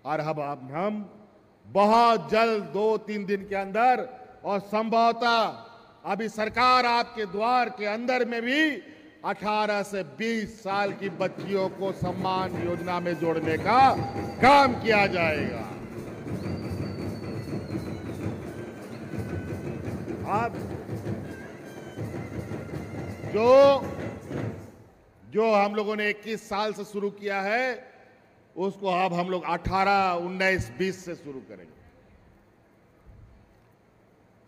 और अब हम बहुत जल्द 2-3 दिन के अंदर और संभवतः अभी सरकार आपके द्वार के अंदर में भी 18 से 20 साल की बच्चियों को सम्मान योजना में जोड़ने का काम किया जाएगा। अब जो हम लोगों ने 21 साल से शुरू किया है उसको अब हम लोग 18, 19, 20 से शुरू करेंगे,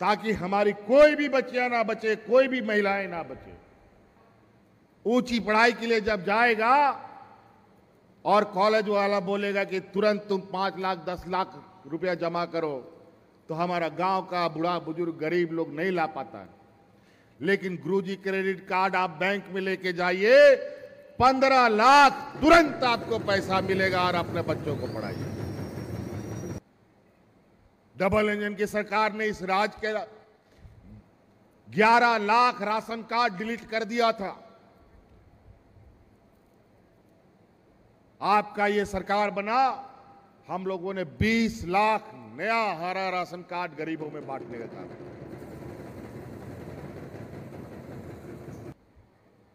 ताकि हमारी कोई भी बच्चियां ना बचे, कोई भी महिलाएं ना बचे। ऊंची पढ़ाई के लिए जब जाएगा और कॉलेज वाला बोलेगा कि तुरंत तुम 5 लाख 10 लाख रुपया जमा करो, तो हमारा गांव का बूढ़ा बुजुर्ग गरीब लोग नहीं ला पाता। लेकिन गुरुजी क्रेडिट कार्ड आप बैंक में लेके जाइए, 15 लाख तुरंत आपको पैसा मिलेगा और अपने बच्चों को पढ़ाइए। डबल इंजन की सरकार ने इस राज्य के 11 लाख राशन कार्ड डिलीट कर दिया था। आपका ये सरकार बना, हम लोगों ने 20 लाख नया हरा राशन कार्ड गरीबों में बांटने का काम किया।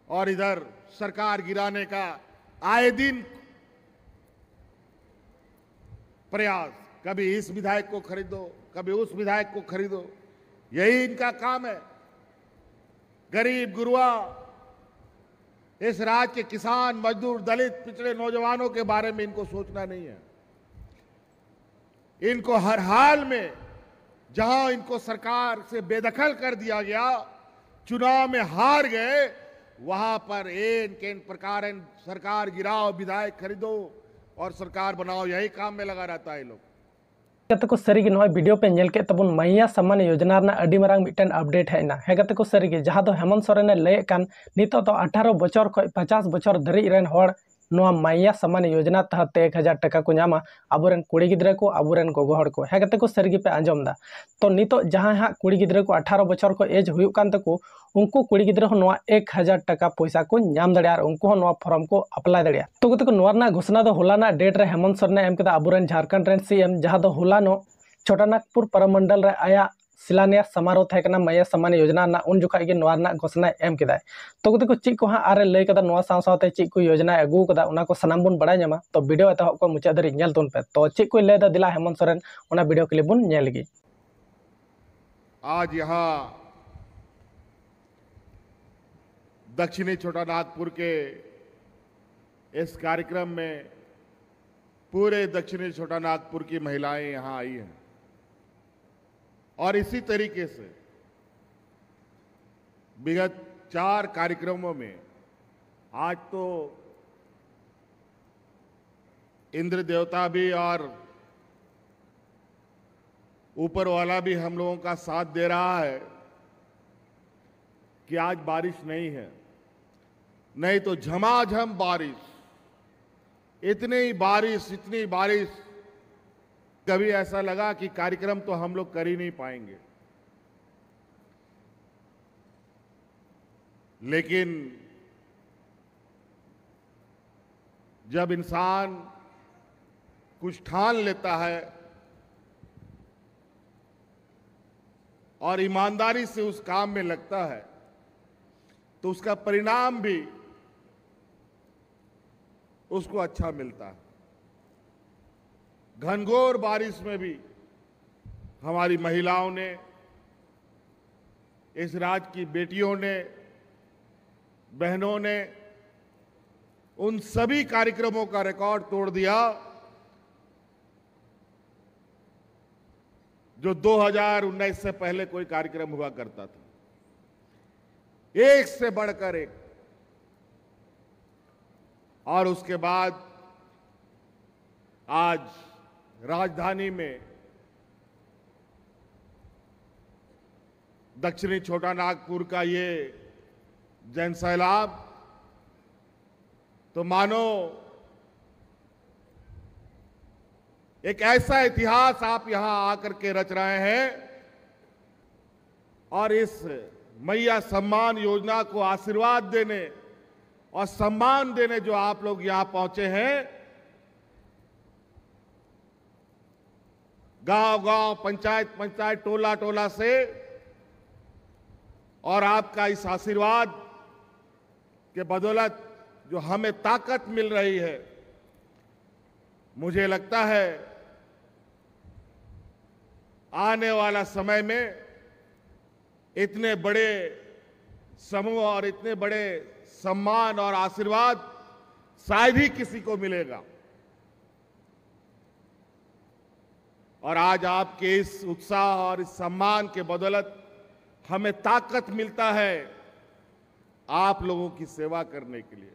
और इधर सरकार गिराने का आए दिन प्रयास, कभी इस विधायक को खरीदो, कभी उस विधायक को खरीदो, यही इनका काम है। गरीब गुरुआ, इस राज्य के किसान, मजदूर, दलित, पिछड़े नौजवानों के बारे में इनको सोचना नहीं है। इनको हर हाल में, जहां इनको सरकार से बेदखल कर दिया गया, चुनाव में हार गए, वहां पर इनके प्रकार सरकार गिराओ, विधायक खरीदो और सरकार बनाओ, यही काम में लगा रहता है लोग। गते को सरी वीडियो पे नेल के तबन मैया सम्मान योजना ना अडी मारांग मिटन अपडेट है ना। हे गते को सरी जहां दो हेमंत सोरेन लय कान नितो तो 18 बछर खय 50 बछर धरी रेन होड़ नोआ मैया सम्मान योजना तहत 1000 टका को नामा आबोरेन कुड़ी गिद्रा को, आबोरेन गोगो हड़ को। हे गते को सरी पे आंजम दा तो नितो जहां हा कुड़ी गिद्रा को 18 बछर को एज हुयुक कान तको उनको कुड़ी गिद्रा हो 1000 टका पैसा को नाम दड़िया और उनको हो फॉर्म को अप्लाई दड़िया। तो गते को नोरना घोषणा दो होलाना डेट रे हेमंत सोरेन एम केदा आबोरेन झारखंड रेन सीएम जहां दो होलानो छोटानागपुर परमंडल रे आया शिलान्यास समारोह थे मैया सम्मान योजना ना उन जुखा के नोरना घोषणा एम केदा। तो गते को चीज को हाँ आरे लय कदा नोआ साव सावते चीज को योजना अगू कदा उना को सनाम बुन बड़ा ᱧᱟᱢᱟ। तो वीडियो एतहब को मुचा धरी नेल तुन पे तो चीज को लय दा दिला हेमंत सोरेन उना वीडियो क्लिप बुन नेल गी। आज यहाँ दक्षिणी छोटानागपुर के इस कार्यक्रम में पूरे दक्षिणी छोटानागपुर की महिलाएं यहां आई हैं और इसी तरीके से विगत 4 कार्यक्रमों में आज तो इंद्र देवता भी और ऊपर वाला भी हम लोगों का साथ दे रहा है कि आज बारिश नहीं है, नहीं तो झमाझम बारिश, इतनी बारिश, कभी ऐसा लगा कि कार्यक्रम तो हम लोग कर ही नहीं पाएंगे। लेकिन जब इंसान कुछ ठान लेता है और ईमानदारी से उस काम में लगता है तो उसका परिणाम भी उसको अच्छा मिलता है। घनघोर बारिश में भी हमारी महिलाओं ने, इस राज्य की बेटियों ने, बहनों ने उन सभी कार्यक्रमों का रिकॉर्ड तोड़ दिया जो 2019 से पहले कोई कार्यक्रम हुआ करता था, एक से बढ़कर एक। और उसके बाद आज राजधानी में दक्षिणी छोटानागपुर का ये जन सैलाब तो मानो एक ऐसा इतिहास आप यहां आकर के रच रहे हैं और इस मैया सम्मान योजना को आशीर्वाद देने और सम्मान देने जो आप लोग यहां पहुंचे हैं, गांव गांव, पंचायत पंचायत, टोला टोला से, और आपका इस आशीर्वाद के बदौलत जो हमें ताकत मिल रही है, मुझे लगता है आने वाला समय में इतने बड़े समूह और इतने बड़े सम्मान और आशीर्वाद शायद ही किसी को मिलेगा। और आज आपके इस उत्साह और इस सम्मान के बदौलत हमें ताकत मिलता है आप लोगों की सेवा करने के लिए।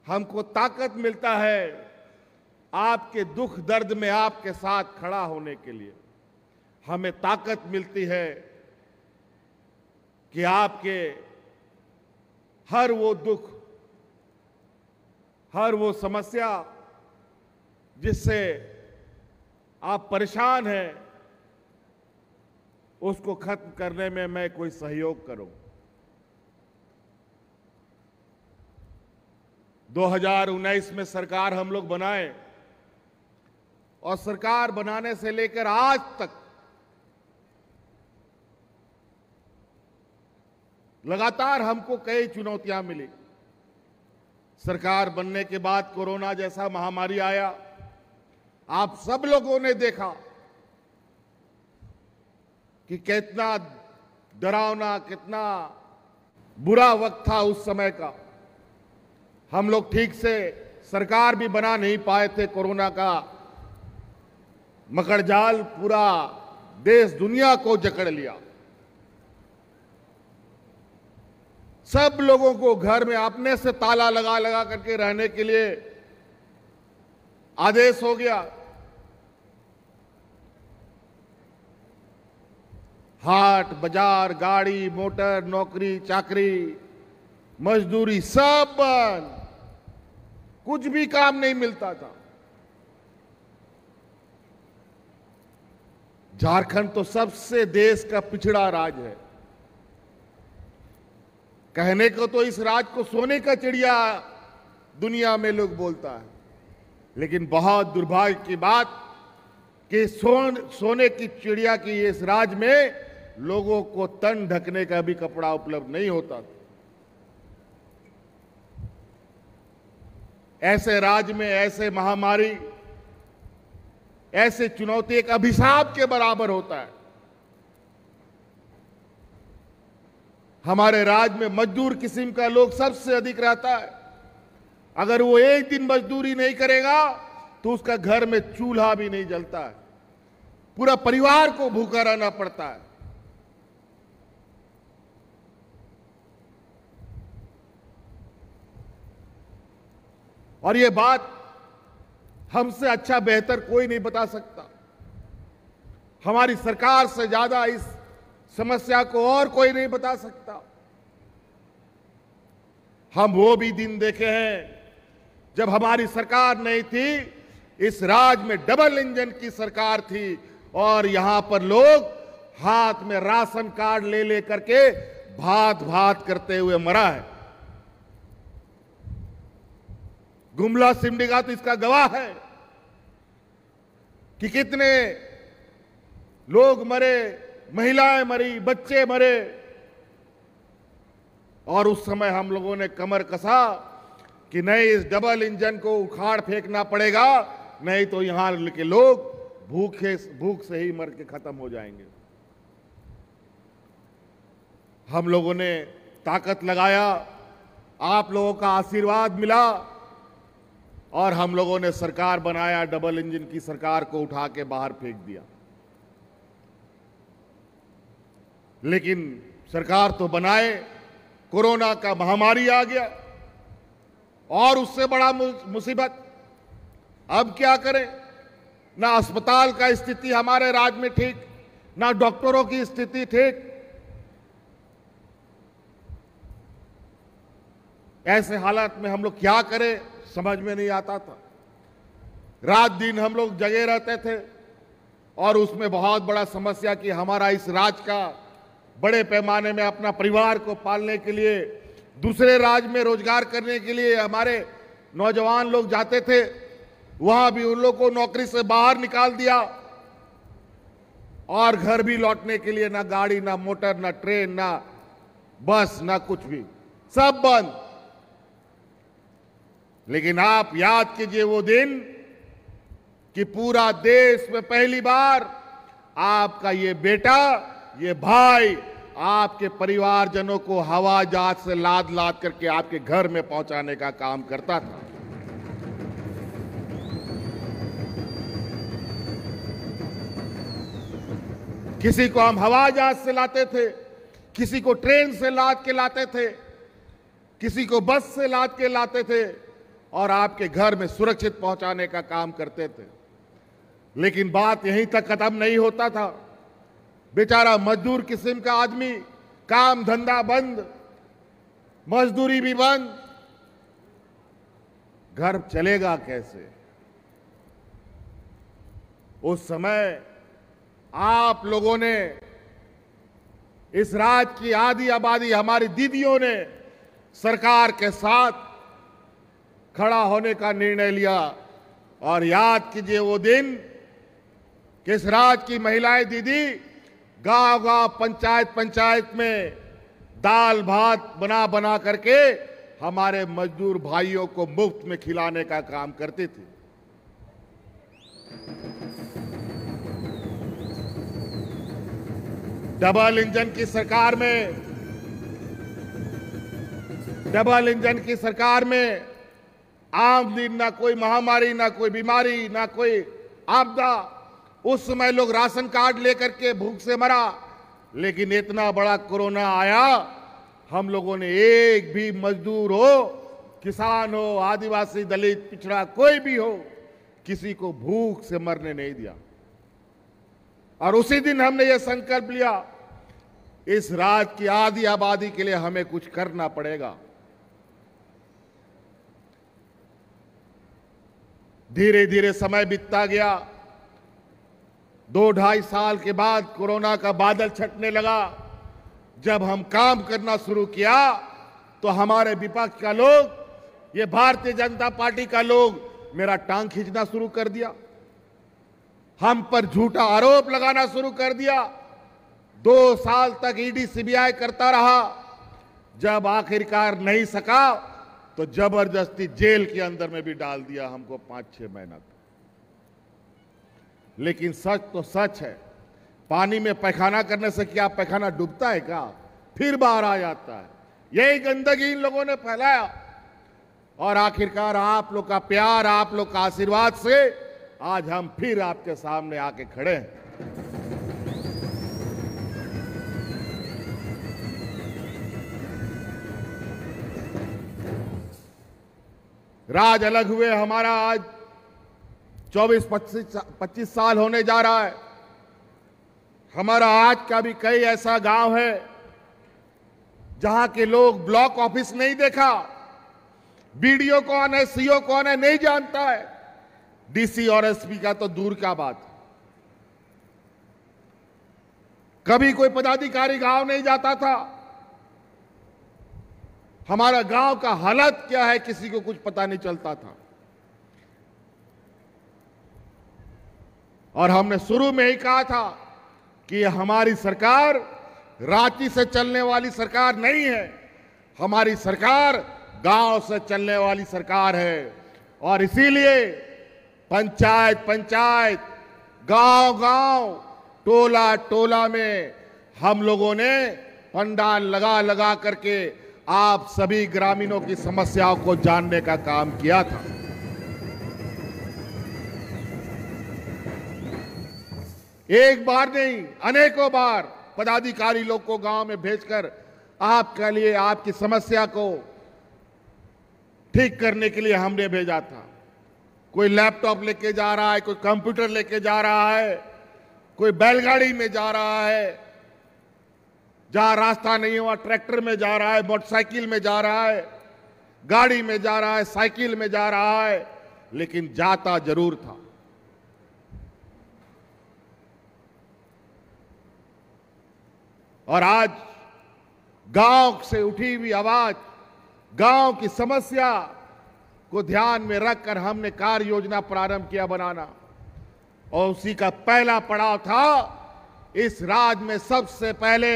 हमको ताकत मिलता है आपके दुख दर्द में आपके साथ खड़ा होने के लिए। हमें ताकत मिलती है कि आपके हर वो दुख, हर वो समस्या जिससे आप परेशान हैं, उसको खत्म करने में मैं कोई सहयोग करूं। 2019 में सरकार हम लोग बनाए और सरकार बनाने से लेकर आज तक लगातार हमको कई चुनौतियां मिली। सरकार बनने के बाद कोरोना जैसा महामारी आया, आप सब लोगों ने देखा कि कितना डरावना, कितना बुरा वक्त था उस समय का। हम लोग ठीक से सरकार भी बना नहीं पाए थे। कोरोना का मकड़जाल पूरा देश दुनिया को जकड़ लिया। सब लोगों को घर में अपने से ताला लगा लगा करके रहने के लिए आदेश हो गया। हाट बाजार, गाड़ी मोटर, नौकरी चाकरी, मजदूरी सब बंद, कुछ भी काम नहीं मिलता था। झारखंड तो सबसे देश का पिछड़ा राज्य है। कहने को तो इस राज्य को सोने का चिड़िया दुनिया में लोग बोलता है, लेकिन बहुत दुर्भाग्य की बात कि सोने की चिड़िया की इस राज्य में लोगों को तन ढकने का भी कपड़ा उपलब्ध नहीं होता था। ऐसे राज्य में ऐसे महामारी, ऐसे चुनौती एक अभिशाप के बराबर होता है। हमारे राज्य में मजदूर किस्म का लोग सबसे अधिक रहता है। अगर वो एक दिन मजदूरी नहीं करेगा तो उसका घर में चूल्हा भी नहीं जलता है, पूरा परिवार को भूखा रहना पड़ता है। और ये बात हमसे अच्छा बेहतर कोई नहीं बता सकता। हमारी सरकार से ज्यादा इस समस्या को और कोई नहीं बता सकता। हम वो भी दिन देखे हैं जब हमारी सरकार नहीं थी, इस राज्य में डबल इंजन की सरकार थी और यहां पर लोग हाथ में राशन कार्ड ले ले करके भात भात करते हुए मरा है। गुमला सिमडेगा तो इसका गवाह है कि कितने लोग मरे, महिलाएं मरी, बच्चे मरे। और उस समय हम लोगों ने कमर कसा कि नहीं, इस डबल इंजन को उखाड़ फेंकना पड़ेगा, नहीं तो यहां के लोग भूख से ही मर के खत्म हो जाएंगे। हम लोगों ने ताकत लगाया, आप लोगों का आशीर्वाद मिला और हम लोगों ने सरकार बनाया। डबल इंजन की सरकार को उठा के बाहर फेंक दिया। लेकिन सरकार तो बनाए, कोरोना का महामारी आ गया और उससे बड़ा मुसीबत। अब क्या करें? ना अस्पताल का स्थिति हमारे राज्य में ठीक, ना डॉक्टरों की स्थिति ठीक। ऐसे हालात में हम लोग क्या करें समझ में नहीं आता था। रात दिन हम लोग जगे रहते थे और उसमें बहुत बड़ा समस्या कि हमारा इस राज्य का बड़े पैमाने में अपना परिवार को पालने के लिए दूसरे राज्य में रोजगार करने के लिए हमारे नौजवान लोग जाते थे, वहां भी उन लोग को नौकरी से बाहर निकाल दिया। और घर भी लौटने के लिए ना गाड़ी, ना मोटर, ना ट्रेन, ना बस, ना कुछ भी, सब बंद। लेकिन आप याद कीजिए वो दिन कि पूरा देश में पहली बार आपका ये बेटा, ये भाई आपके परिवारजनों को हवाई जहाज से लाद लाद करके आपके घर में पहुंचाने का काम करता था। किसी को हम हवाई जहाज से लाते थे, किसी को ट्रेन से लाद के लाते थे, किसी को बस से लाद के लाते थे और आपके घर में सुरक्षित पहुंचाने का काम करते थे। लेकिन बात यहीं तक खत्म नहीं होता था। बेचारा मजदूर किस्म का आदमी, काम धंधा बंद, मजदूरी भी बंद, घर चलेगा कैसे? उस समय आप लोगों ने, इस राज्य की आधी आबादी, हमारी दीदियों ने सरकार के साथ खड़ा होने का निर्णय लिया। और याद कीजिए वो दिन कि इस राज्य की महिलाएं दीदी गांव-गांव, पंचायत में दाल भात बना बना करके हमारे मजदूर भाइयों को मुफ्त में खिलाने का काम करती थी। डबल इंजन की सरकार में आम दिन, ना कोई महामारी, ना कोई बीमारी, ना कोई आपदा। उस समय लोग राशन कार्ड लेकर के भूख से मरा। लेकिन इतना बड़ा कोरोना आया, हम लोगों ने एक भी मजदूर हो, किसान हो, आदिवासी, दलित, पिछड़ा, कोई भी हो, किसी को भूख से मरने नहीं दिया। और उसी दिन हमने ये संकल्प लिया, इस राज्य की आधी आबादी के लिए हमें कुछ करना पड़ेगा। धीरे धीरे समय बीतता गया। 2-2.5 साल के बाद कोरोना का बादल छटने लगा। जब हम काम करना शुरू किया तो हमारे विपक्ष का लोग, ये भारतीय जनता पार्टी का लोग मेरा टांग खींचना शुरू कर दिया, हम पर झूठा आरोप लगाना शुरू कर दिया। 2 साल तक ईडी सीबीआई करता रहा। जब आखिरकार नहीं सका तो जबरदस्ती जेल के अंदर में भी डाल दिया हमको 5-6 महीना तक। लेकिन सच तो सच है, पानी में पैखाना करने से क्या पैखाना डूबता है क्या? फिर बाहर आ जाता है। यही गंदगी इन लोगों ने फैलाया और आखिरकार आप लोग का प्यार, आप लोग का आशीर्वाद से आज हम फिर आपके सामने आके खड़े हैं। राज अलग हुए हमारा आज 24-25 साल होने जा रहा है। हमारा आज का भी कई ऐसा गांव है जहां के लोग ब्लॉक ऑफिस नहीं देखा, बीडीओ कौन है, सीओ कौन है नहीं जानता है, डीसी और एसपी का तो दूर का बात। कभी कोई पदाधिकारी गांव नहीं जाता था। हमारा गांव का हालत क्या है किसी को कुछ पता नहीं चलता था। और हमने शुरू में ही कहा था कि ये हमारी सरकार रांची से चलने वाली सरकार नहीं है, हमारी सरकार गांव से चलने वाली सरकार है। और इसीलिए पंचायत, गांव-गांव, टोला में हम लोगों ने पंडाल लगा करके आप सभी ग्रामीणों की समस्याओं को जानने का काम किया था। एक बार नहीं, अनेकों बार पदाधिकारी लोग को गांव में भेजकर आपके लिए, आपकी समस्या को ठीक करने के लिए हमने भेजा था। कोई लैपटॉप लेके जा रहा है, कोई कंप्यूटर लेके जा रहा है, कोई बैलगाड़ी में जा रहा है, जहां रास्ता नहीं हुआ ट्रैक्टर में जा रहा है, मोटरसाइकिल में जा रहा है, गाड़ी में जा रहा है, साइकिल में जा रहा है, लेकिन जाता जरूर था। और आज गांव से उठी हुई आवाज, गांव की समस्या को ध्यान में रखकर हमने कार्य योजना प्रारंभ किया बनाना। और उसी का पहला पड़ाव था इस राज्य में सबसे पहले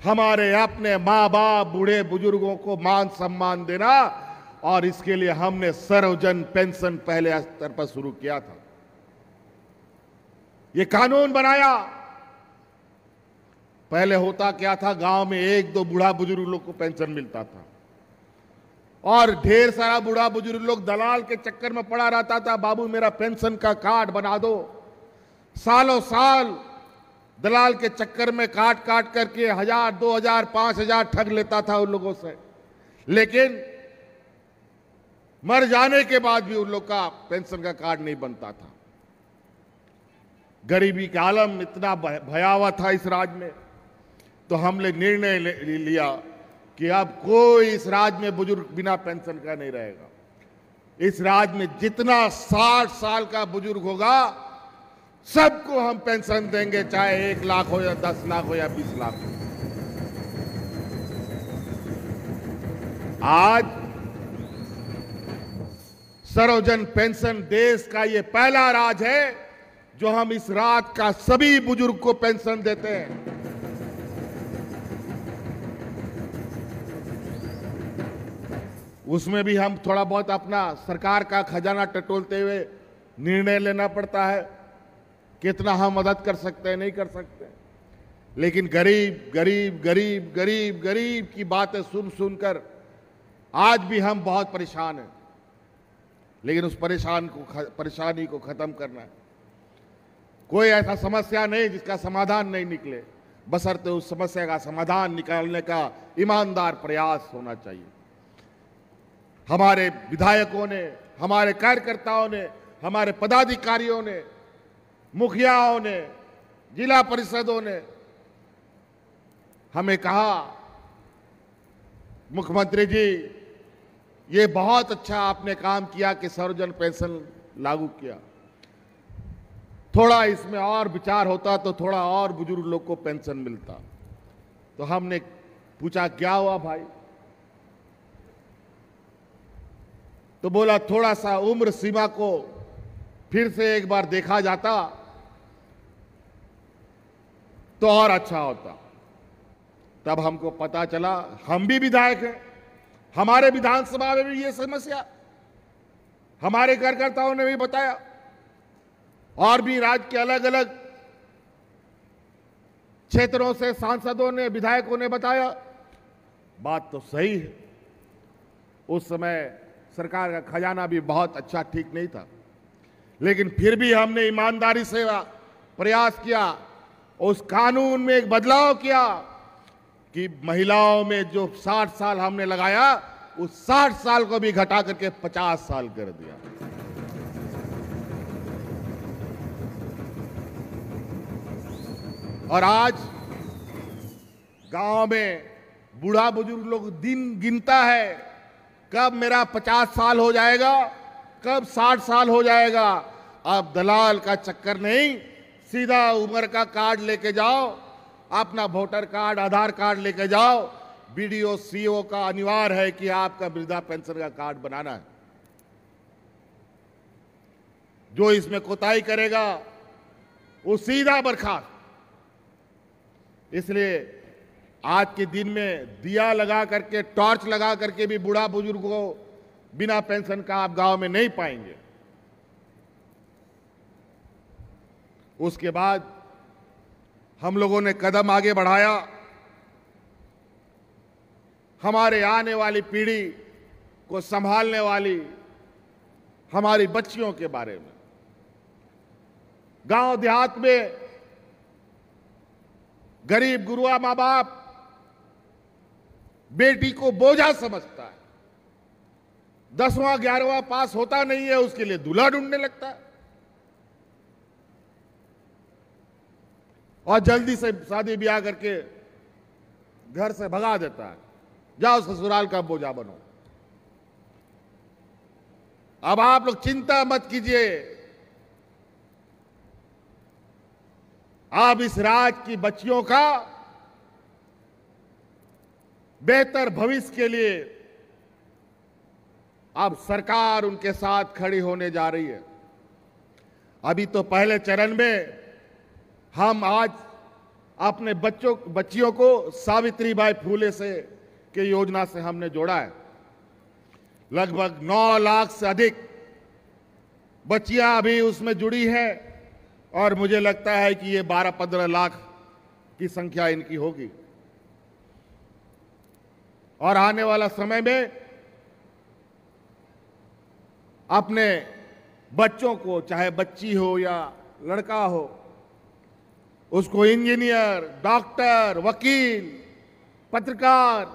हमारे अपने माँ बाप बूढ़े बुजुर्गों को मान सम्मान देना, और इसके लिए हमने सर्वजन पेंशन पहले स्तर पर शुरू किया था। ये कानून बनाया। पहले होता क्या था, गांव में एक दो बूढ़ा बुजुर्ग लोग को पेंशन मिलता था और ढेर सारा बूढ़ा बुजुर्ग लोग दलाल के चक्कर में पड़ा रहता था, बाबू मेरा पेंशन का कार्ड बना दो। सालों साल दलाल के चक्कर में काट काट करके 1000, 2000, 5000 ठग लेता था उन लोगों से, लेकिन मर जाने के बाद भी उन लोग का पेंशन का कार्ड नहीं बनता था। गरीबी का आलम इतना भयावह था इस राज्य में, तो हमने निर्णय लिया कि अब कोई इस राज्य में बुजुर्ग बिना पेंशन का नहीं रहेगा। इस राज्य में जितना 60 साल का बुजुर्ग होगा सबको हम पेंशन देंगे, चाहे 1 लाख हो या 10 लाख हो या 20 लाख हो। आज सर्वजन पेंशन देश का ये पहला राज्य है जो हम इस रात का सभी बुजुर्ग को पेंशन देते हैं। उसमें भी हम थोड़ा बहुत अपना सरकार का खजाना टटोलते हुए निर्णय लेना पड़ता है, कितना हम मदद कर सकते हैं, नहीं कर सकते। लेकिन गरीब गरीब गरीब गरीब गरीब की बातें सुन सुनकर आज भी हम बहुत परेशान हैं, लेकिन उस परेशानी को खत्म करना है। कोई ऐसा समस्या नहीं जिसका समाधान नहीं निकले, बशर्ते उस समस्या का समाधान निकालने का ईमानदार प्रयास होना चाहिए। हमारे विधायकों ने, हमारे कार्यकर्ताओं ने, हमारे पदाधिकारियों ने, मुखियाओं ने, जिला परिषदों ने हमें कहा, मुख्यमंत्री जी ये बहुत अच्छा आपने काम किया कि सर्वजन पेंशन लागू किया, थोड़ा इसमें और विचार होता तो थोड़ा और बुजुर्ग लोग को पेंशन मिलता। तो हमने पूछा क्या हुआ भाई, तो बोला थोड़ा सा उम्र सीमा को फिर से एक बार देखा जाता तो और अच्छा होता। तब हमको पता चला, हम भी विधायक हैं, हमारे विधानसभा में भी ये समस्या हमारे कार्यकर्ताओं ने भी बताया, और भी राज्य के अलग अलग क्षेत्रों से सांसदों ने, विधायकों ने बताया। बात तो सही है, उस समय सरकार का खजाना भी बहुत अच्छा ठीक नहीं था, लेकिन फिर भी हमने ईमानदारी से प्रयास किया, उस कानून में एक बदलाव किया कि महिलाओं में जो 60 साल हमने लगाया उस 60 साल को भी घटा करके 50 साल कर दिया। और आज गांव में बूढ़ा बुजुर्ग लोग दिन गिनता है, कब मेरा 50 साल हो जाएगा, कब 60 साल हो जाएगा। अब दलाल का चक्कर नहीं, सीधा उम्र का कार्ड लेके जाओ, अपना वोटर कार्ड, आधार कार्ड लेके जाओ, बीडीओ सीओ का अनिवार्य है कि आपका वृद्धा पेंशन का कार्ड बनाना है। जो इसमें कोताही करेगा वो सीधा बर्खास्त। इसलिए आज के दिन में दिया लगा करके, टॉर्च लगा करके भी बूढ़ा बुजुर्ग को बिना पेंशन का आप गांव में नहीं पाएंगे। उसके बाद हम लोगों ने कदम आगे बढ़ाया, हमारे आने वाली पीढ़ी को संभालने वाली हमारी बच्चियों के बारे में। गांव देहात में गरीब गुरुआ माँ बाप बेटी को बोझा समझता है, 10वां 11वां पास होता नहीं है उसके लिए दूल्हा ढूंढने लगता है और जल्दी से शादी ब्याह करके घर से भगा देता है, जाओ ससुराल का बोझा बनो। अब आप लोग चिंता मत कीजिए, आप इस राज्य की बच्चियों का बेहतर भविष्य के लिए अब सरकार उनके साथ खड़ी होने जा रही है। अभी तो पहले चरण में हम आज अपने बच्चियों को सावित्रीबाई फूले से के योजना से हमने जोड़ा है। लगभग 9 लाख से अधिक बच्चियां अभी उसमें जुड़ी हैं और मुझे लगता है कि ये 12-15 लाख की संख्या इनकी होगी। और आने वाला समय में अपने बच्चों को, चाहे बच्ची हो या लड़का हो, उसको इंजीनियर, डॉक्टर, वकील, पत्रकार,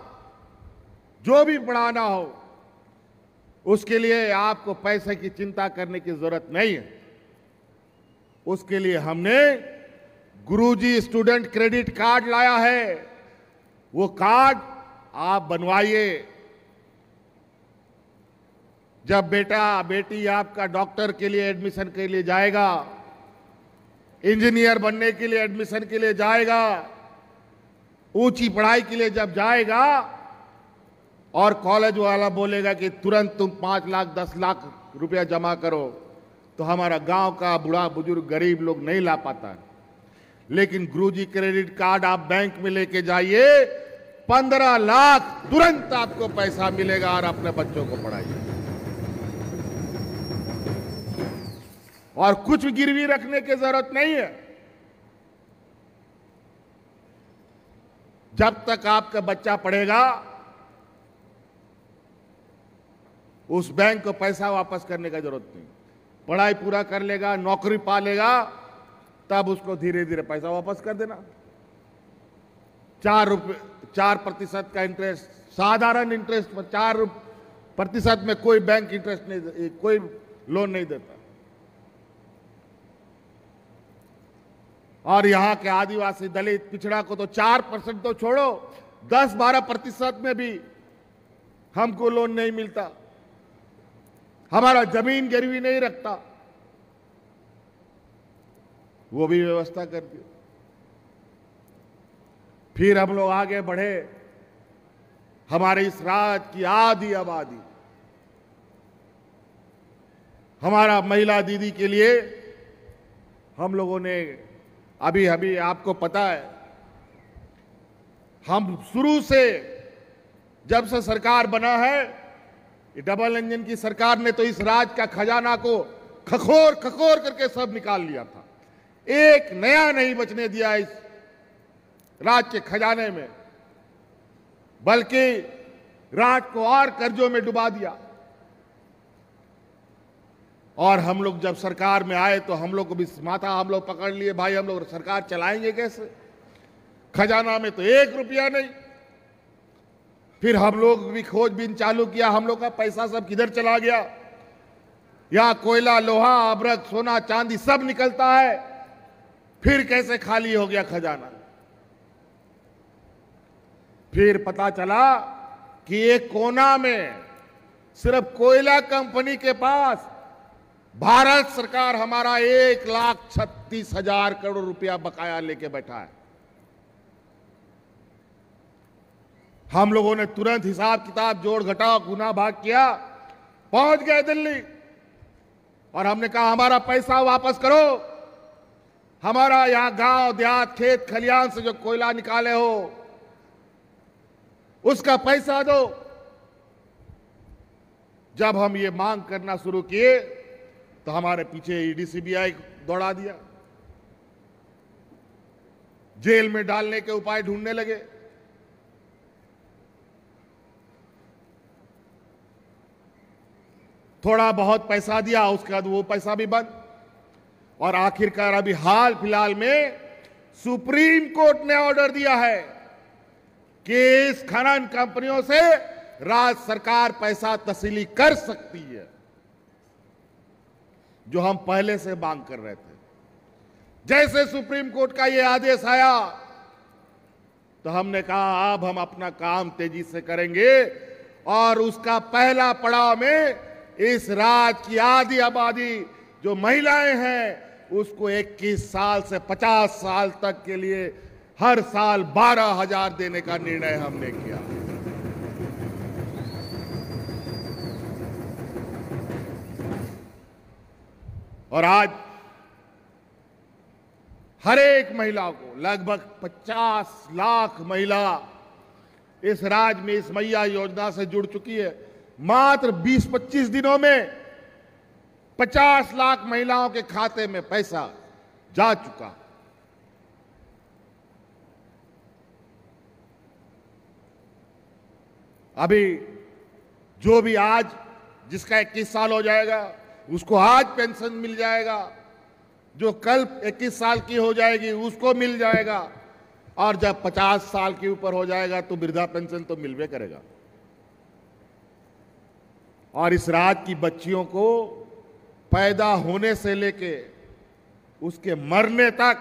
जो भी पढ़ाना हो, उसके लिए आपको पैसे की चिंता करने की जरूरत नहीं है। उसके लिए हमने गुरुजी स्टूडेंट क्रेडिट कार्ड लाया है। वो कार्ड आप बनवाइए। जब बेटा बेटी आपका डॉक्टर के लिए एडमिशन के लिए जाएगा, इंजीनियर बनने के लिए एडमिशन के लिए जाएगा, ऊंची पढ़ाई के लिए जब जाएगा और कॉलेज वाला बोलेगा कि तुरंत तुम 5 लाख 10 लाख रुपया जमा करो, तो हमारा गांव का बूढ़ा बुजुर्ग गरीब लोग नहीं ला पाता है। लेकिन गुरुजी क्रेडिट कार्ड आप बैंक में लेके जाइए, 15 लाख तुरंत आपको पैसा मिलेगा और अपने बच्चों को पढ़ाइए। और कुछ गिरवी रखने की जरूरत नहीं है। जब तक आपका बच्चा पढ़ेगा, उस बैंक को पैसा वापस करने की जरूरत नहीं। पढ़ाई पूरा कर लेगा, नौकरी पा लेगा, तब उसको धीरे धीरे पैसा वापस कर देना। 4% का इंटरेस्ट, साधारण इंटरेस्ट पर 4% में कोई बैंक इंटरेस्ट नहीं, कोई लोन नहीं देता। और यहां के आदिवासी, दलित, पिछड़ा को तो 4% तो छोड़ो, 10-12% में भी हमको लोन नहीं मिलता। हमारा जमीन गिरवी नहीं रखता, वो भी व्यवस्था कर दी। फिर हम लोग आगे बढ़े। हमारे इस राज्य की आधी आबादी, हमारा महिला दीदी के लिए हम लोगों ने अभी अभी आपको पता है, हम शुरू से जब से सरकार बना है, ये डबल इंजन की सरकार ने तो इस राज्य का खजाना को खखोर खखोर करके सब निकाल लिया था। एक नया नहीं बचने दिया इस राज्य के खजाने में, बल्कि राज्य को और कर्जों में डुबा दिया। और हम लोग जब सरकार में आए तो हम लोग को भी माथा हम लोग पकड़ लिए, भाई हम लोग सरकार चलाएंगे कैसे, खजाना में तो 1 रुपया नहीं। फिर हम लोग भी खोजबीन चालू किया, हम लोग का पैसा सब किधर चला गया। यहां कोयला, लोहा, अभ्रक, सोना, चांदी सब निकलता है, फिर कैसे खाली हो गया खजाना। फिर पता चला कि एक कोना में सिर्फ कोयला कंपनी के पास भारत सरकार हमारा 1,36,000 करोड़ रुपया बकाया लेके बैठा है। हम लोगों ने तुरंत हिसाब किताब जोड़ घटाव गुना भाग किया, पहुंच गए दिल्ली और हमने कहा हमारा पैसा वापस करो, हमारा यहां गांव देहात खेत खलियान से जो कोयला निकाले हो उसका पैसा दो। जब हम ये मांग करना शुरू किए तो हमारे पीछे ईडी सीबीआई दौड़ा दिया, जेल में डालने के उपाय ढूंढने लगे। थोड़ा बहुत पैसा दिया, उसके बाद वो पैसा भी बंद। और आखिरकार अभी हाल फिलहाल में सुप्रीम कोर्ट ने ऑर्डर दिया है कि इस खनन कंपनियों से राज्य सरकार पैसा तस्सीली कर सकती है, जो हम पहले से मांग कर रहे थे। जैसे सुप्रीम कोर्ट का यह आदेश आया तो हमने कहा अब हम अपना काम तेजी से करेंगे और उसका पहला पड़ाव में इस राज्य की आधी आबादी जो महिलाएं हैं उसको 21 साल से 50 साल तक के लिए हर साल 12,000 देने का निर्णय हमने किया। और आज हर एक महिला को, लगभग 50 लाख महिला इस राज्य में इस मैया योजना से जुड़ चुकी है। मात्र 20-25 दिनों में 50 लाख महिलाओं के खाते में पैसा जा चुका। अभी जो भी आज जिसका 21 साल हो जाएगा उसको आज पेंशन मिल जाएगा, जो कल 21 साल की हो जाएगी उसको मिल जाएगा, और जब 50 साल के ऊपर हो जाएगा तो वृद्धा पेंशन तो मिलवे करेगा। और इस राज्य की बच्चियों को पैदा होने से लेके उसके मरने तक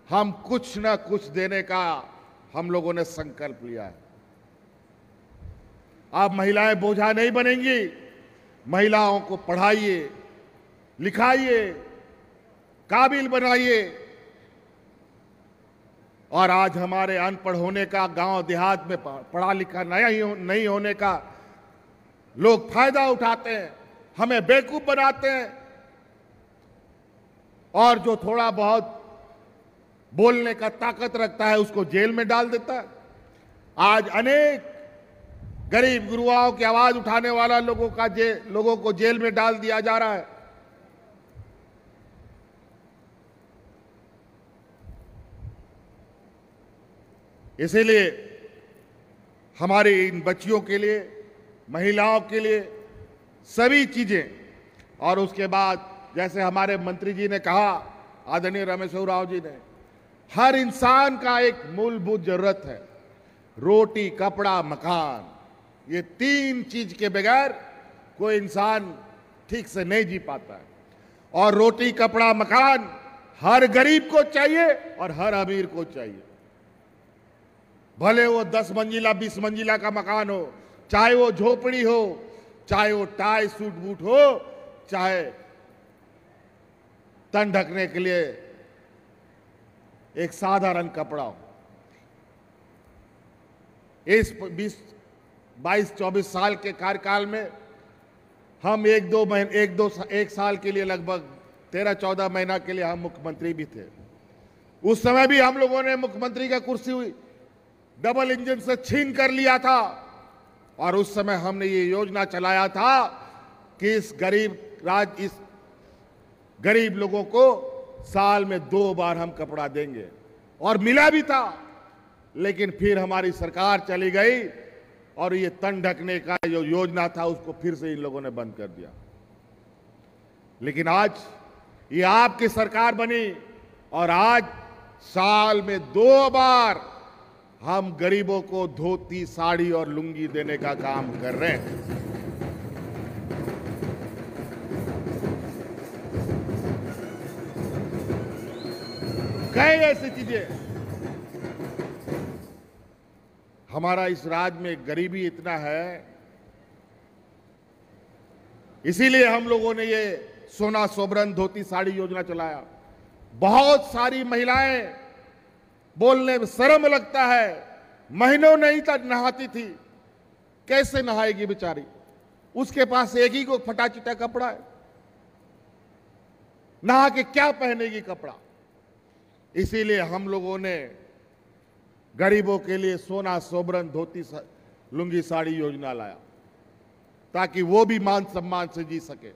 हम कुछ ना कुछ देने का हम लोगों ने संकल्प लिया है। अब महिलाएं बोझा नहीं बनेंगी। महिलाओं को पढ़ाइए, लिखाइए, काबिल बनाइए। और आज हमारे अनपढ़ होने का, गांव देहात में पढ़ा लिखा नहीं होने का लोग फायदा उठाते हैं, हमें बेवकूफ बनाते हैं, और जो थोड़ा बहुत बोलने का ताकत रखता है उसको जेल में डाल देता है। आज अनेक गरीब गुरुआओं की आवाज उठाने वाला लोगों को जेल में डाल दिया जा रहा है। इसीलिए हमारी इन बच्चियों के लिए, महिलाओं के लिए सभी चीजें, और उसके बाद जैसे हमारे मंत्री जी ने कहा, आदरणीय रामेश्वर राव जी ने, हर इंसान का एक मूलभूत जरूरत है, रोटी, कपड़ा, मकान। ये 3 चीज के बगैर कोई इंसान ठीक से नहीं जी पाता है। और रोटी, कपड़ा, मकान हर गरीब को चाहिए और हर अमीर को चाहिए। भले वो 10 मंजिला 20 मंजिला का मकान हो, चाहे वो झोपड़ी हो, चाहे वो टाई सूट बूट हो, चाहे तन ढकने के लिए एक साधारण कपड़ा हो। इस 22-24 साल के कार्यकाल में हम एक साल के लिए लगभग 13-14 महीना के लिए हम मुख्यमंत्री भी थे। उस समय भी हम लोगों ने मुख्यमंत्री का कुर्सी डबल इंजन से छीन कर लिया था, और उस समय हमने ये योजना चलाया था कि इस गरीब लोगों को साल में 2 बार हम कपड़ा देंगे, और मिला भी था। लेकिन फिर हमारी सरकार चली गई और ये तन ढकने का जो योजना था उसको फिर से इन लोगों ने बंद कर दिया। लेकिन आज ये आपकी सरकार बनी और आज साल में 2 बार हम गरीबों को धोती, साड़ी और लुंगी देने का काम कर रहे हैं। कई ऐसी चीजें। हमारा इस राज्य में गरीबी इतना है, इसीलिए हम लोगों ने ये सोना सोबरन धोती साड़ी योजना चलाया। बहुत सारी महिलाएं, बोलने में शर्म लगता है, महीनों नहीं तक नहाती थी। कैसे नहाएगी बेचारी? उसके पास एक ही को फटा चिटा कपड़ा है, नहा के क्या पहनेगी कपड़ा? इसीलिए हम लोगों ने गरीबों के लिए सोना सोबरन धोती लुंगी साड़ी योजना लाया, ताकि वो भी मान सम्मान से जी सके।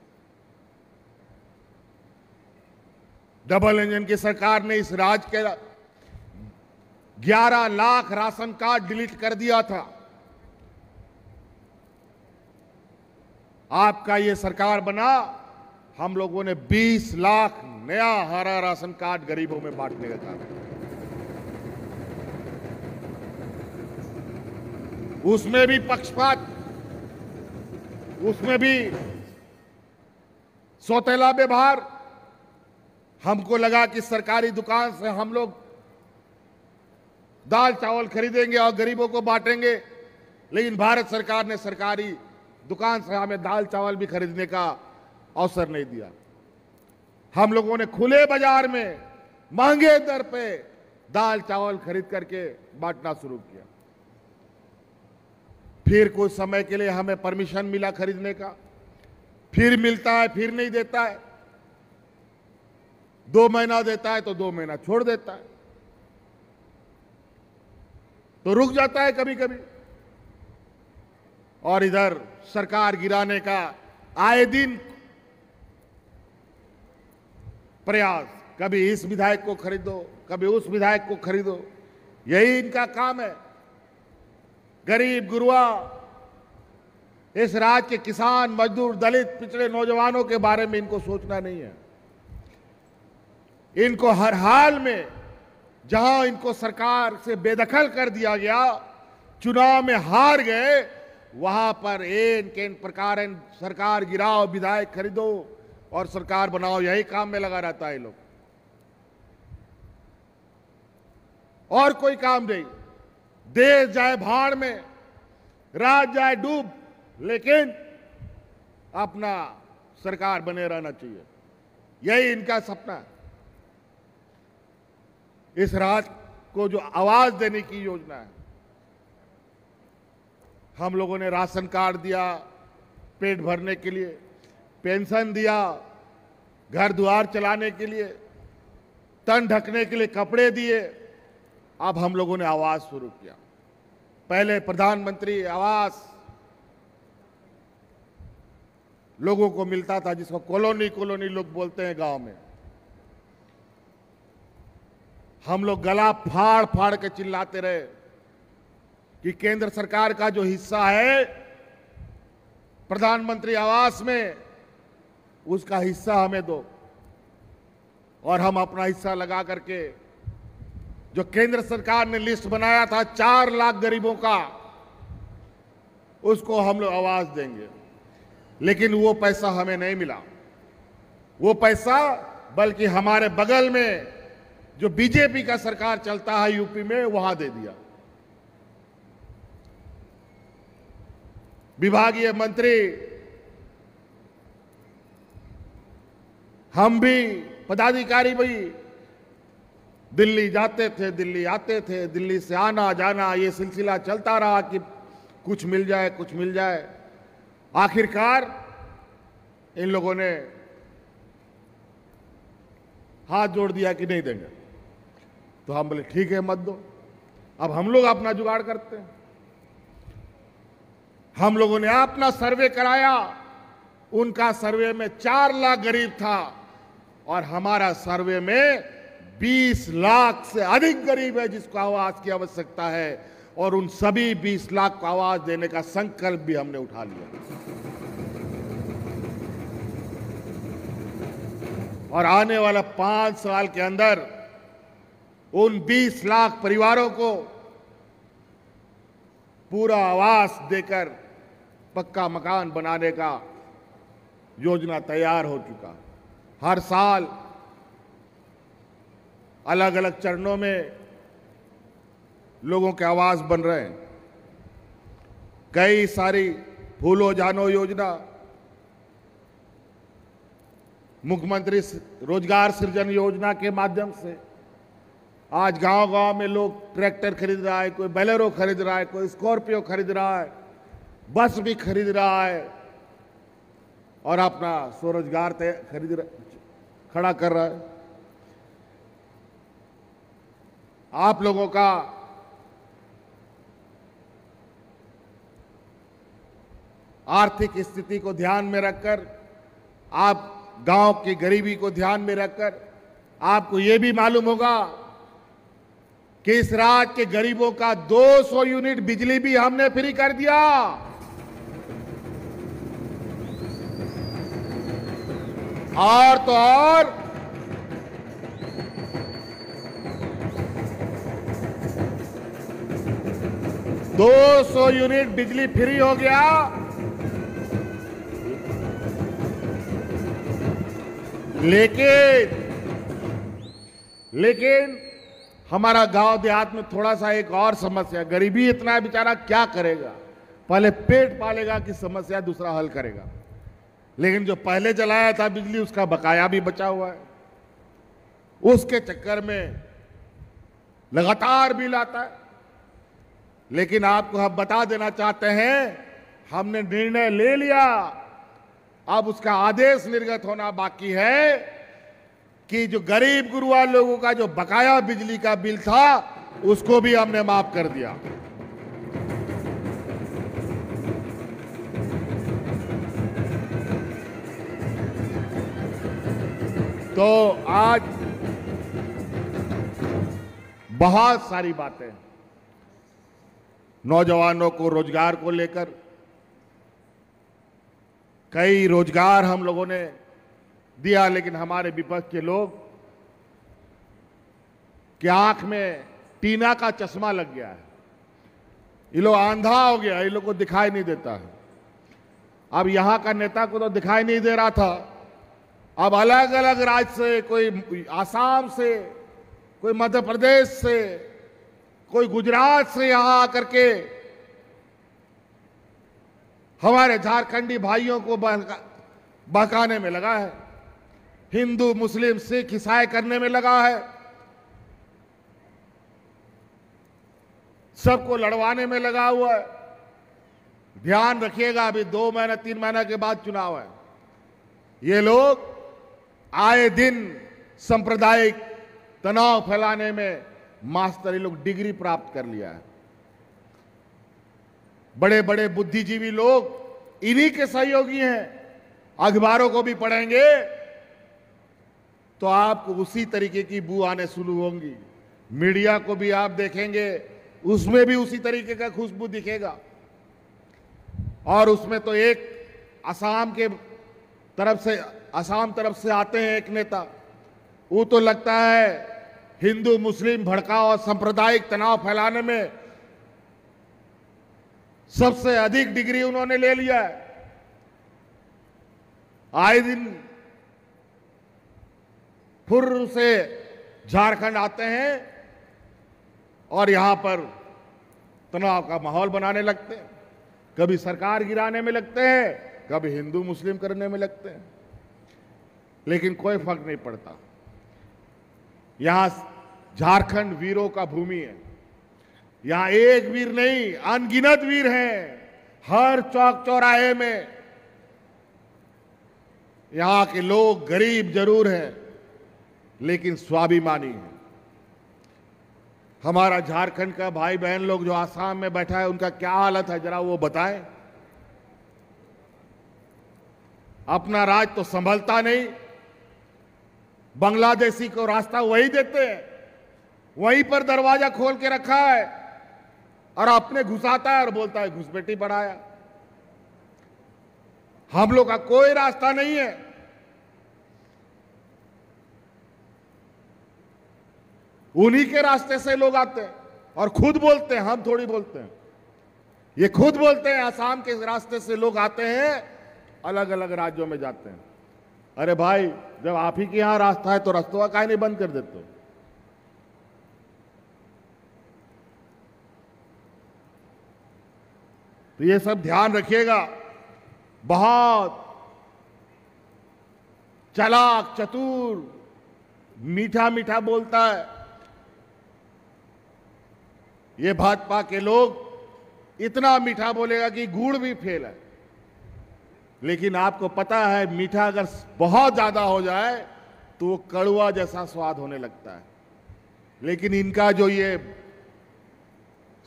डबल इंजन की सरकार ने इस राज्य के 11 लाख राशन कार्ड डिलीट कर दिया था। आपका ये सरकार बना, हम लोगों ने 20 लाख नया हरा राशन कार्ड गरीबों में बांटने का काम। उसमें भी पक्षपात, उसमें भी सौतेला व्यवहार। हमको लगा कि सरकारी दुकान से हम लोग दाल चावल खरीदेंगे और गरीबों को बांटेंगे, लेकिन भारत सरकार ने सरकारी दुकान से हमें दाल चावल भी खरीदने का अवसर नहीं दिया। हम लोगों ने खुले बाजार में महंगे दर पे दाल चावल खरीद करके बांटना शुरू किया। फिर कुछ समय के लिए हमें परमिशन मिला खरीदने का, फिर मिलता है, फिर नहीं देता है। 2 महीना देता है तो 2 महीना छोड़ देता है, तो रुक जाता है कभी कभी। और इधर सरकार गिराने का आए दिन प्रयास, कभी इस विधायक को खरीदो, कभी उस विधायक को खरीदो, यही इनका काम है। गरीब गुरुआ, इस राज्य के किसान, मजदूर, दलित, पिछड़े नौजवानों के बारे में इनको सोचना नहीं है। इनको हर हाल में, जहां इनको सरकार से बेदखल कर दिया गया, चुनाव में हार गए, वहां पर एन केन प्रकार सरकार गिराओ, विधायक खरीदो और सरकार बनाओ, यही काम में लगा रहता है लोग, और कोई काम नहीं। देश जाए भाड़ में, राज्य जाए डूब, लेकिन अपना सरकार बने रहना चाहिए, यही इनका सपना है। इस राज्य को जो आवाज देने की योजना है, हम लोगों ने राशन कार्ड दिया पेट भरने के लिए, पेंशन दिया घर द्वार चलाने के लिए, तन ढकने के लिए कपड़े दिए। अब हम लोगों ने आवास शुरू किया। पहले प्रधानमंत्री आवास लोगों को मिलता था, जिसको कॉलोनी कॉलोनी लोग बोलते हैं गांव में। हम लोग गला फाड़ फाड़ के चिल्लाते रहे कि केंद्र सरकार का जो हिस्सा है प्रधानमंत्री आवास में, उसका हिस्सा हमें दो। और हम अपना हिस्सा लगा करके, जो केंद्र सरकार ने लिस्ट बनाया था 4 लाख गरीबों का, उसको हम लोग आवास देंगे। लेकिन वो पैसा हमें नहीं मिला। वो पैसा बल्कि हमारे बगल में जो बीजेपी का सरकार चलता है यूपी में, वहां दे दिया। विभागीय मंत्री, हम भी पदाधिकारी भी दिल्ली जाते थे, दिल्ली आते थे, दिल्ली से आना जाना, ये सिलसिला चलता रहा कि कुछ मिल जाए, कुछ मिल जाए। आखिरकार इन लोगों ने हाथ जोड़ दिया कि नहीं देंगे। तो हम बोले ठीक है, मत दो। अब हम लोग अपना जुगाड़ करते हैं। हम लोगों ने अपना सर्वे कराया। उनका सर्वे में 4 लाख गरीब था और हमारा सर्वे में 20 लाख से अधिक गरीब है जिसको आवास की आवश्यकता है। और उन सभी 20 लाख को आवास देने का संकल्प भी हमने उठा लिया। और आने वाला 5 साल के अंदर उन 20 लाख परिवारों को पूरा आवास देकर पक्का मकान बनाने का योजना तैयार हो चुका। हर साल अलग अलग चरणों में लोगों के आवास बन रहे हैं। कई सारी फूलो जानो योजना, मुख्यमंत्री रोजगार सृजन योजना के माध्यम से आज गांव-गांव में लोग ट्रैक्टर खरीद रहा है, कोई बोलेरो खरीद रहा है, कोई स्कॉर्पियो खरीद रहा है, बस भी खरीद रहा है और अपना स्वरोजगार खड़ा कर रहा है। आप लोगों का आर्थिक स्थिति को ध्यान में रखकर, आप गांव की गरीबी को ध्यान में रखकर, आपको यह भी मालूम होगा कि इस राज्य के गरीबों का 200 यूनिट बिजली भी हमने फ्री कर दिया। और तो और 200 यूनिट बिजली फ्री हो गया। लेकिन हमारा गांव देहात में थोड़ा सा एक और समस्या, गरीबी इतना है बेचारा, क्या करेगा? पहले पेट पालेगा कि समस्या दूसरा हल करेगा। लेकिन जो पहले जलाया था बिजली, उसका बकाया भी बचा हुआ है। उसके चक्कर में लगातार बिल आता है। लेकिन आपको हम बता देना चाहते हैं, हमने निर्णय ले लिया, अब उसका आदेश निर्गत होना बाकी है कि जो गरीब गुरुआ लोगों का जो बकाया बिजली का बिल था उसको भी हमने माफ कर दिया। तो आज बहुत सारी बातें, नौजवानों को रोजगार को लेकर कई रोजगार हम लोगों ने दिया, लेकिन हमारे विपक्ष के लोग की आंख में टीना का चश्मा लग गया है। ये लोग अंधा हो गया, ये लोग को दिखाई नहीं देता है। अब यहां का नेता को तो दिखाई नहीं दे रहा था, अब अलग अलग राज्य से, कोई आसाम से, कोई मध्य प्रदेश से, कोई गुजरात से यहां आकर के हमारे झारखंडी भाइयों को बहकाने में लगा है, हिंदू मुस्लिम सिख ईसाई करने में लगा है, सबको लड़वाने में लगा हुआ है। ध्यान रखिएगा, अभी 2 महीना 3 महीना के बाद चुनाव है। ये लोग आए दिन सांप्रदायिक तनाव फैलाने में मास्टर, ये लोग डिग्री प्राप्त कर लिया है। बड़े बड़े बुद्धिजीवी लोग इन्हीं के सहयोगी हैं। अखबारों को भी पढ़ेंगे तो आपको उसी तरीके की बू आने शुरू होंगी। मीडिया को भी आप देखेंगे, उसमें भी उसी तरीके का खुशबू दिखेगा। और उसमें तो एक असम तरफ से आते हैं एक नेता, वो तो लगता है हिंदू मुस्लिम भड़काव और सांप्रदायिक तनाव फैलाने में सबसे अधिक डिग्री उन्होंने ले लिया है। आए दिन फुर्र से झारखंड आते हैं और यहां पर तनाव का माहौल बनाने लगते हैं, कभी सरकार गिराने में लगते हैं, कभी हिंदू मुस्लिम करने में लगते हैं, लेकिन कोई फर्क नहीं पड़ता। यहां झारखंड वीरों का भूमि है। यहां एक वीर नहीं, अनगिनत वीर हैं। हर चौक चौराहे में यहां के लोग गरीब जरूर हैं, लेकिन स्वाभिमानी हैं। हमारा झारखंड का भाई बहन लोग जो आसाम में बैठा है, उनका क्या हालत है जरा वो बताएं। अपना राज तो संभलता नहीं, बांग्लादेशी को रास्ता वही देते हैं, वहीं पर दरवाजा खोल के रखा है और अपने घुसाता है और बोलता है घुसपैठी बढ़ाया। हम लोग का कोई रास्ता नहीं है। उन्हीं के रास्ते से लोग आते हैं और खुद बोलते हैं, हम थोड़ी बोलते हैं, ये खुद बोलते हैं आसाम के रास्ते से लोग आते हैं, अलग अलग राज्यों में जाते हैं। अरे भाई, जब आप ही के यहां रास्ता है तो रास्तों काहे नहीं बंद कर देते हो? तो ये सब ध्यान रखिएगा। बहुत चालाक चतुर, मीठा मीठा बोलता है। ये भाजपा के लोग इतना मीठा बोलेगा कि गुड़ भी फेल है। लेकिन आपको पता है, मीठा अगर बहुत ज्यादा हो जाए तो वो कड़वा जैसा स्वाद होने लगता है। लेकिन इनका जो ये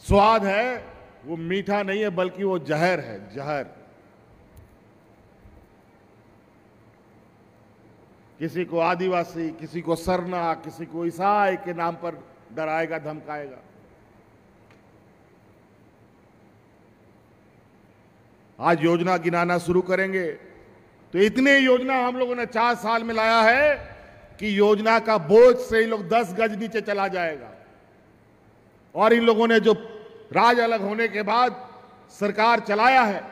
स्वाद है वो मीठा नहीं है, बल्कि वो जहर है, जहर। किसी को आदिवासी, किसी को सरना, किसी को ईसाई के नाम पर डराएगा, धमकाएगा। आज योजना गिनाना शुरू करेंगे तो इतने योजना हम लोगों ने 4 साल में लाया है कि योजना का बोझ से ही लोग 10 गज नीचे चला जाएगा। और इन लोगों ने जो राज अलग होने के बाद सरकार चलाया है,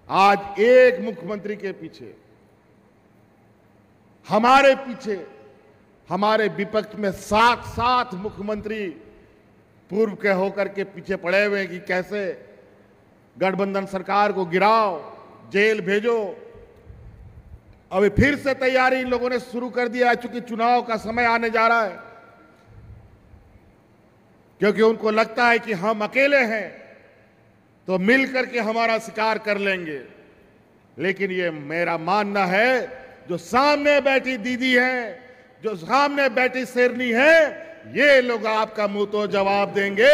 आज एक मुख्यमंत्री के पीछे, हमारे पीछे, हमारे विपक्ष में 7 मुख्यमंत्री पूर्व के होकर के पीछे पड़े हुए हैं कि कैसे गठबंधन सरकार को गिराओ, जेल भेजो। अभी फिर से तैयारी इन लोगों ने शुरू कर दिया है, चूंकि चुनाव का समय आने जा रहा है। क्योंकि उनको लगता है कि हम अकेले हैं तो मिल करके हमारा शिकार कर लेंगे। लेकिन ये मेरा मानना है जो सामने बैठी दीदी है, जो सामने बैठी शेरनी है, ये लोग आपका मुंह तो जवाब देंगे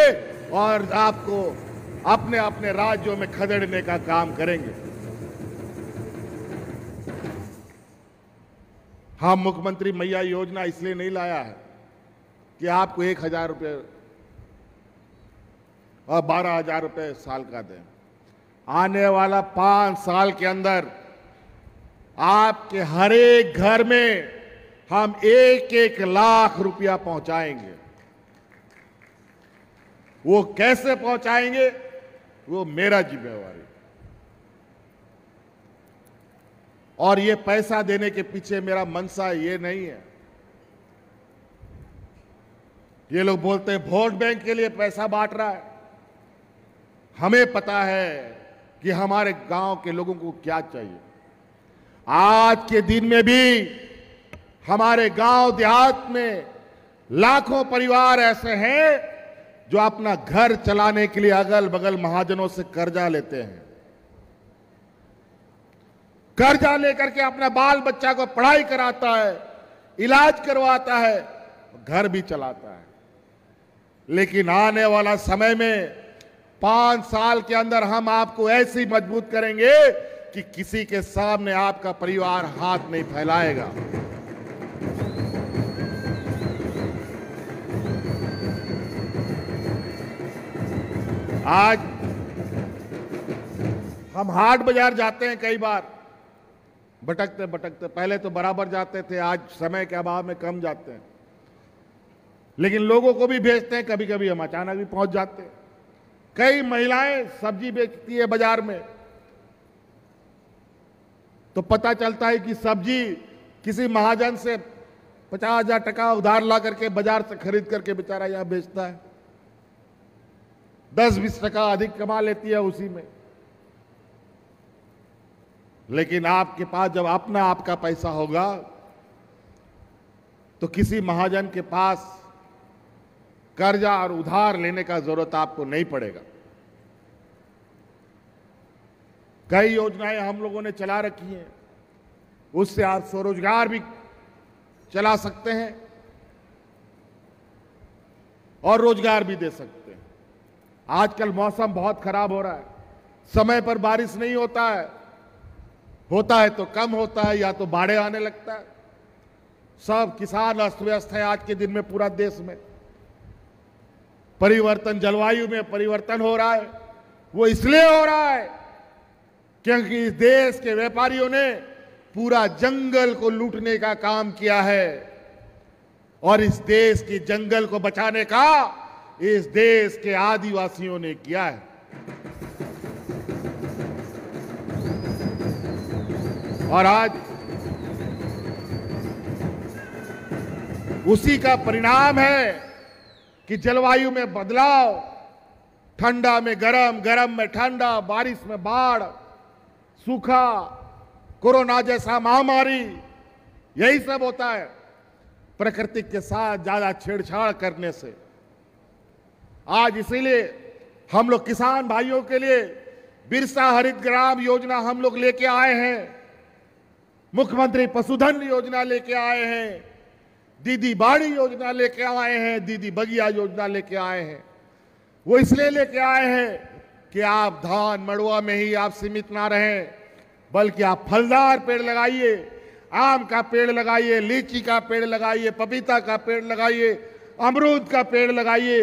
और आपको अपने अपने राज्यों में खदेड़ने का काम करेंगे। हम मुख्यमंत्री मैया योजना इसलिए नहीं लाया है कि आपको 1,000 रुपये और 12,000 रुपये साल का दें। आने वाला 5 साल के अंदर आपके हर एक घर में हम 1-1 लाख रुपया पहुंचाएंगे। वो कैसे पहुंचाएंगे, वो मेरा जिम्मेवारी। और ये पैसा देने के पीछे मेरा मनसा ये नहीं है। ये लोग बोलते हैं वोट बैंक के लिए पैसा बांट रहा है। हमें पता है कि हमारे गांव के लोगों को क्या चाहिए। आज के दिन में भी हमारे गांव देहात में लाखों परिवार ऐसे हैं जो अपना घर चलाने के लिए अगल बगल महाजनों से कर्जा लेते हैं। कर्जा लेकर के अपना बाल बच्चा को पढ़ाई कराता है, इलाज करवाता है, घर भी चलाता है। लेकिन आने वाला समय में 5 साल के अंदर हम आपको ऐसी मजबूत करेंगे कि किसी के सामने आपका परिवार हाथ नहीं फैलाएगा। आज हम हाट बाजार जाते हैं, कई बार भटकते भटकते, पहले तो बराबर जाते थे, आज समय के अभाव में कम जाते हैं, लेकिन लोगों को भी भेजते हैं। कभी कभी हम अचानक भी पहुंच जाते हैं। कई महिलाएं सब्जी बेचती है बाजार में, तो पता चलता है कि सब्जी किसी महाजन से 50,000 टका उधार ला करके बाजार से खरीद करके बेचारा यहां बेचता है। 10-20 टका अधिक कमा लेती है उसी में। लेकिन आपके पास जब अपना आपका पैसा होगा तो किसी महाजन के पास कर्जा और उधार लेने का जरूरत आपको नहीं पड़ेगा। कई योजनाएं हम लोगों ने चला रखी हैं, उससे आप स्वरोजगार भी चला सकते हैं और रोजगार भी दे सकते हैं। आजकल मौसम बहुत खराब हो रहा है, समय पर बारिश नहीं होता है तो कम होता है या तो बाढ़ें आने लगता है। सब किसान अस्त व्यस्त है आज के दिन में। पूरा देश में परिवर्तन, जलवायु में परिवर्तन हो रहा है। वो इसलिए हो रहा है क्योंकि इस देश के व्यापारियों ने पूरा जंगल को लूटने का काम किया है और इस देश के जंगल को बचाने का इस देश के आदिवासियों ने किया है। और आज उसी का परिणाम है कि जलवायु में बदलाव, ठंडा में गरम, गरम में ठंडा, बारिश में बाढ़, सूखा, कोरोना जैसा महामारी, यही सब होता है प्रकृति के साथ ज्यादा छेड़छाड़ करने से। आज इसीलिए हम लोग किसान भाइयों के लिए बिरसा हरित ग्राम योजना हम लोग लेके आए हैं, मुख्यमंत्री पशुधन योजना लेके आए हैं, दीदी बाड़ी योजना लेके आए हैं, दीदी बगिया योजना लेके आए हैं। वो इसलिए लेके आए हैं कि आप धान मड़ुआ में ही आप सीमित ना रहें, बल्कि आप फलदार पेड़ लगाइए, आम का पेड़ लगाइए, लीची का पेड़ लगाइए, पपीता का पेड़ लगाइए, अमरूद का पेड़ लगाइए,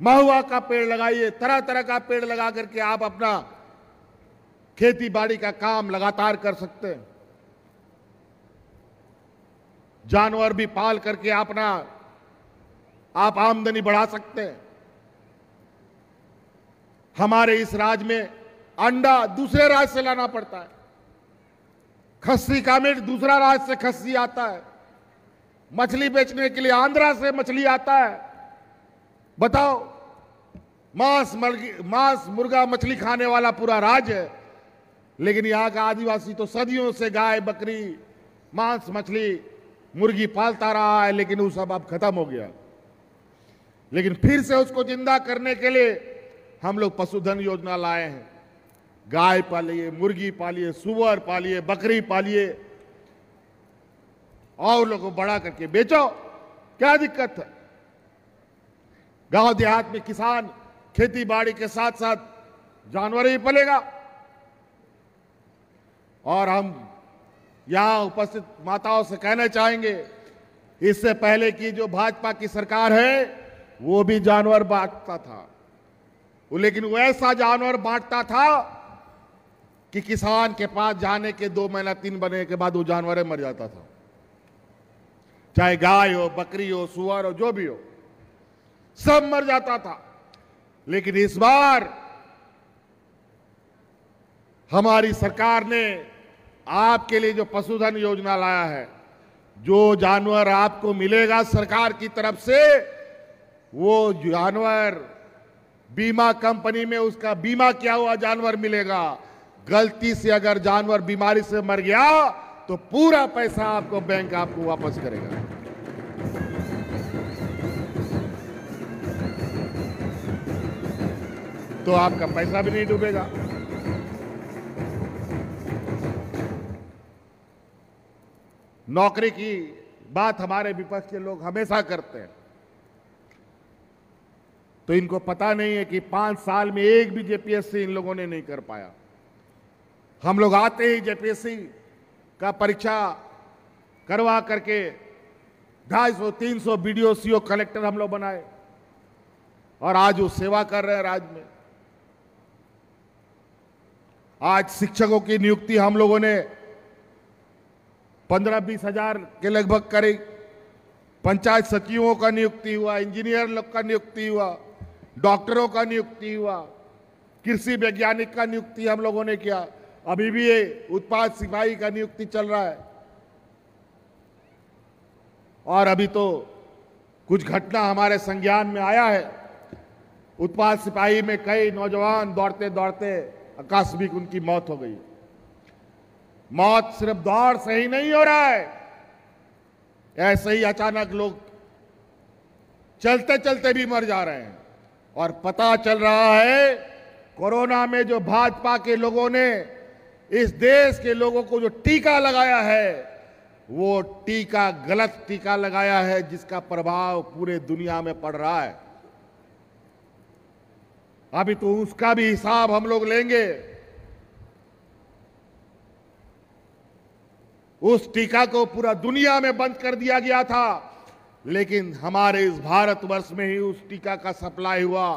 महुआ का पेड़ लगाइए। तरह तरह का पेड़ लगा करके आप अपना खेती बाड़ी का काम लगातार कर सकते हैं। जानवर भी पाल करके अपना आप आमदनी बढ़ा सकते हैं। हमारे इस राज्य में अंडा दूसरे राज्य से लाना पड़ता है, खस्सी का मीट दूसरा राज्य से खस्सी आता है, मछली बेचने के लिए आंध्रा से मछली आता है। बताओ, मांस मुर्गा मछली खाने वाला पूरा राज्य है, लेकिन यहां का आदिवासी तो सदियों से गाय बकरी मांस मछली मुर्गी पालता रहा है, लेकिन वो सब अब खत्म हो गया। लेकिन फिर से उसको जिंदा करने के लिए हम लोग पशुधन योजना लाए हैं। गाय पालिए, मुर्गी पालिए, सुअर पालिए, बकरी पालिए और लोगों को बड़ा करके बेचो, क्या दिक्कत है? गांव देहात में किसान खेती बाड़ी के साथ साथ जानवर ही पलेगा। और हम यहां उपस्थित माताओं से कहना चाहेंगे, इससे पहले की जो भाजपा की सरकार है वो भी जानवर बांटता था, लेकिन वो ऐसा जानवर बांटता था कि किसान के पास जाने के 2 महीना 3 महीने के बाद वो जानवर मर जाता था, चाहे गाय हो, बकरी हो, सुअर हो, जो भी हो, सब मर जाता था। लेकिन इस बार हमारी सरकार ने आपके लिए जो पशुधन योजना लाया है, जो जानवर आपको मिलेगा सरकार की तरफ से, वो जानवर बीमा कंपनी में उसका बीमा किया हुआ जानवर मिलेगा। गलती से अगर जानवर बीमारी से मर गया तो पूरा पैसा आपको बैंक आपको वापस करेगा। तो आपका पैसा भी नहीं डूबेगा। नौकरी की बात हमारे विपक्ष के लोग हमेशा करते हैं, तो इनको पता नहीं है कि 5 साल में एक भी जेपीएससी इन लोगों ने नहीं कर पाया। हम लोग आते ही जेपीएससी का परीक्षा करवा करके 250-300 बीडीओ सीओ कलेक्टर हम लोग बनाए और आज वो सेवा कर रहे हैं राज्य में। आज शिक्षकों की नियुक्ति हम लोगों ने 15-20 हजार के लगभग करी। पंचायत सचिवों का नियुक्ति हुआ, इंजीनियर लोग का नियुक्ति हुआ, डॉक्टरों का नियुक्ति हुआ, कृषि वैज्ञानिक का नियुक्ति हम लोगों ने किया। अभी भी ये उत्पाद सिपाही का नियुक्ति चल रहा है। और अभी तो कुछ घटना हमारे संज्ञान में आया है, उत्पाद सिपाही में कई नौजवान दौड़ते दौड़ते आकस्मिक उनकी मौत हो गई। मौत सिर्फ दौड़ से ही नहीं हो रहा है, ऐसे ही अचानक लोग चलते चलते भी मर जा रहे हैं। और पता चल रहा है कोरोना में जो भाजपा के लोगों ने इस देश के लोगों को जो टीका लगाया है, वो टीका गलत टीका लगाया है, जिसका प्रभाव पूरे दुनिया में पड़ रहा है। अभी तो उसका भी हिसाब हम लोग लेंगे। उस टीका को पूरा दुनिया में बंद कर दिया गया था, लेकिन हमारे इस भारतवर्ष में ही उस टीका का सप्लाई हुआ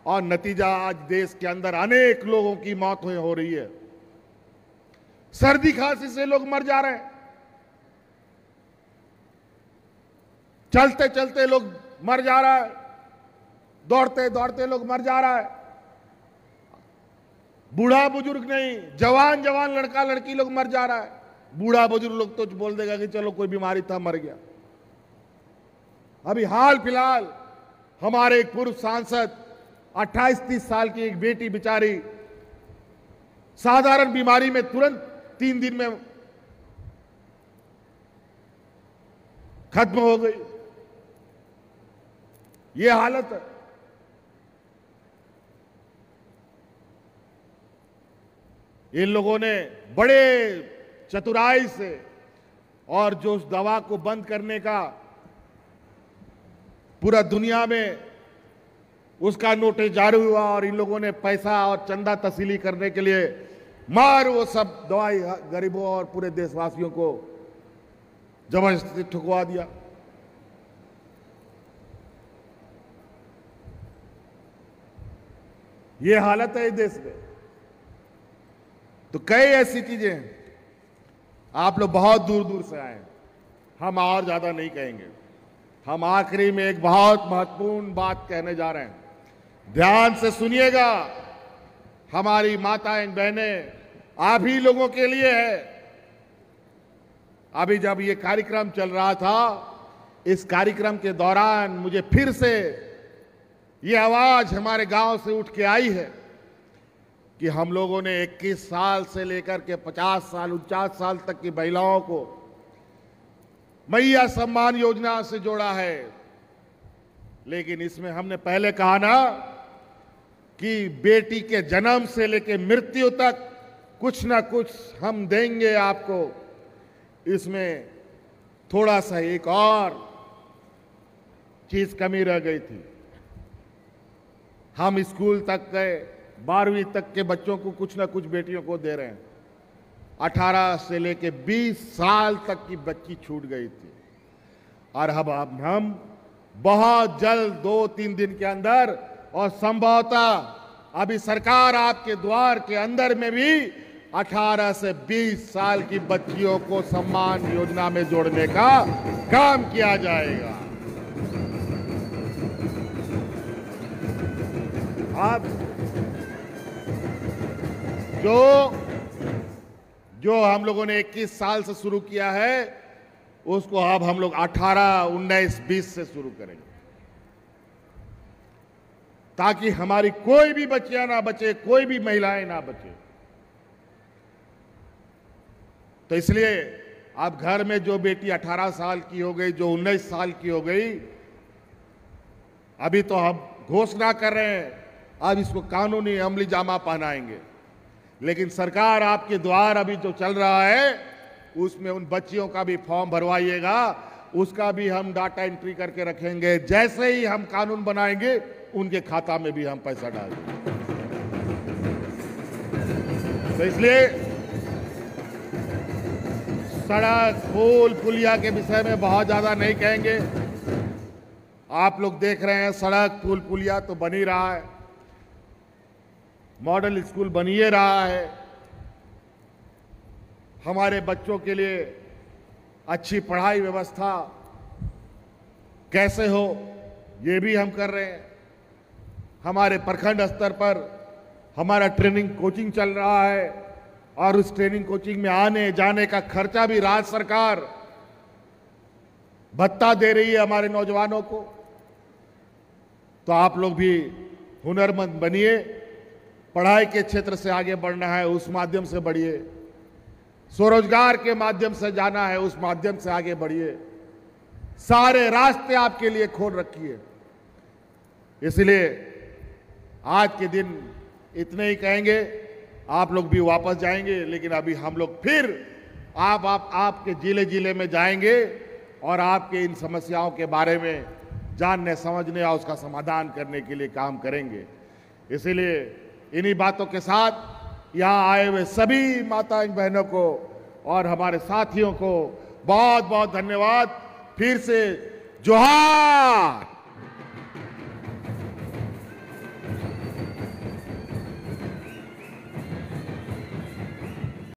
और नतीजा आज देश के अंदर अनेक लोगों की मौत हो रही है। सर्दी खांसी से लोग मर जा रहे हैं, चलते चलते लोग मर जा रहा है, दौड़ते दौड़ते लोग मर जा रहा है। बूढ़ा बुजुर्ग नहीं, जवान जवान लड़का लड़की लोग मर जा रहा है। बूढ़ा बुजुर्ग लोग तो बोल देगा कि चलो कोई बीमारी था मर गया। अभी हाल फिलहाल हमारे एक पूर्व सांसद 28-30 साल की एक बेटी बेचारी साधारण बीमारी में तुरंत 3 दिन में खत्म हो गई। ये हालत है। इन लोगों ने बड़े चतुराई से और जो उस दवा को बंद करने का पूरा दुनिया में उसका नोटिस जारी हुआ और इन लोगों ने पैसा और चंदा तसीली करने के लिए मार वो सब दवाई गरीबों और पूरे देशवासियों को जबरदस्ती ठुकवा दिया। ये हालत है इस देश में। तो कई ऐसी चीजें हैं। आप लोग बहुत दूर दूर से आए, हम और ज्यादा नहीं कहेंगे। हम आखिरी में एक बहुत महत्वपूर्ण बात कहने जा रहे हैं, ध्यान से सुनिएगा। हमारी माताएं बहनें आप ही लोगों के लिए है। अभी जब ये कार्यक्रम चल रहा था, इस कार्यक्रम के दौरान मुझे फिर से ये आवाज हमारे गांव से उठ के आई है कि हम लोगों ने 21 साल से लेकर के 50 साल 49 साल तक की महिलाओं को मैया सम्मान योजना से जोड़ा है। लेकिन इसमें हमने पहले कहा ना कि बेटी के जन्म से लेकर मृत्यु तक कुछ ना कुछ हम देंगे आपको। इसमें थोड़ा सा एक और चीज कमी रह गई थी। हम स्कूल तक गए, 12वीं तक के बच्चों को कुछ ना कुछ बेटियों को दे रहे हैं। 18 से लेके 20 साल तक की बच्ची छूट गई थी, और अब हम बहुत जल्द 2-3 दिन के अंदर, और संभवतः अभी सरकार आपके द्वार के अंदर में भी 18 से 20 साल की बच्चियों को सम्मान योजना में जोड़ने का काम किया जाएगा। अब जो हम लोगों ने 21 साल से शुरू किया है, उसको अब हम लोग 18, 19, 20 से शुरू करेंगे, ताकि हमारी कोई भी बच्चियां ना बचे, कोई भी महिलाएं ना बचे। तो इसलिए अब घर में जो बेटी 18 साल की हो गई, जो 19 साल की हो गई, अभी तो हम घोषणा कर रहे हैं, अब इसको कानूनी अमली जामा पहनाएंगे। लेकिन सरकार आपके द्वार अभी जो चल रहा है, उसमें उन बच्चियों का भी फॉर्म भरवाइएगा, उसका भी हम डाटा एंट्री करके रखेंगे। जैसे ही हम कानून बनाएंगे, उनके खाता में भी हम पैसा डालेंगे। तो इसलिए सड़क, पुल, पुलिया के विषय में बहुत ज्यादा नहीं कहेंगे। आप लोग देख रहे हैं, सड़क, पुल, पुलिया तो बन ही रहा है, मॉडल स्कूल बन ही रहा है। हमारे बच्चों के लिए अच्छी पढ़ाई व्यवस्था कैसे हो, ये भी हम कर रहे हैं। हमारे प्रखंड स्तर पर हमारा ट्रेनिंग कोचिंग चल रहा है, और उस ट्रेनिंग कोचिंग में आने जाने का खर्चा भी राज्य सरकार भत्ता दे रही है हमारे नौजवानों को। तो आप लोग भी हुनरमंद बनिए, पढ़ाई के क्षेत्र से आगे बढ़ना है, उस माध्यम से बढ़िए। स्वरोजगार के माध्यम से जाना है, उस माध्यम से आगे बढ़िए। सारे रास्ते आपके लिए खोल रखिए। इसलिए आज के दिन इतने ही कहेंगे, आप लोग भी वापस जाएंगे, लेकिन अभी हम लोग फिर आपके जिले जिले में जाएंगे और आपके इन समस्याओं के बारे में जानने, समझने और उसका समाधान करने के लिए काम करेंगे। इसीलिए इन्हीं बातों के साथ यहाँ आए हुए सभी माताएं बहनों को और हमारे साथियों को बहुत बहुत धन्यवाद। फिर से जोहार।